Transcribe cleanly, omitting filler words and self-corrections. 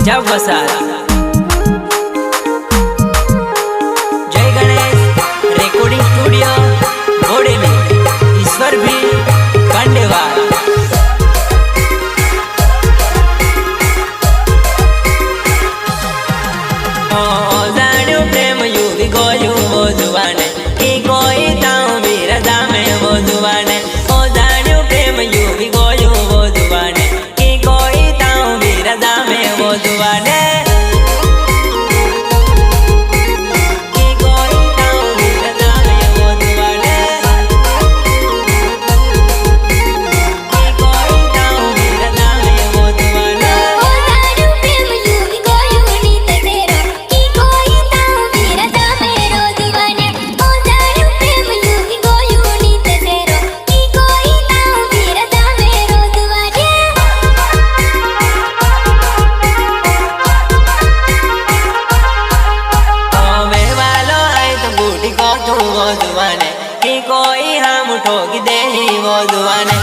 जब वसार जय गणेश रिकॉर्डिंग स्टूडियो बोडेली ईश्वर भी कंडेवाल जाण्यो प्रेम युवी गोयू वो जुवाने की कोई ताऊ बिरदा में वो जुवाने ओ जाण्यो प्रेम युवी गोयू वो जुवाने की कोई ताऊ बिरदा में वो जुवाने वो जुवाने की कोई हम ठोक दे ही वो जुवाने।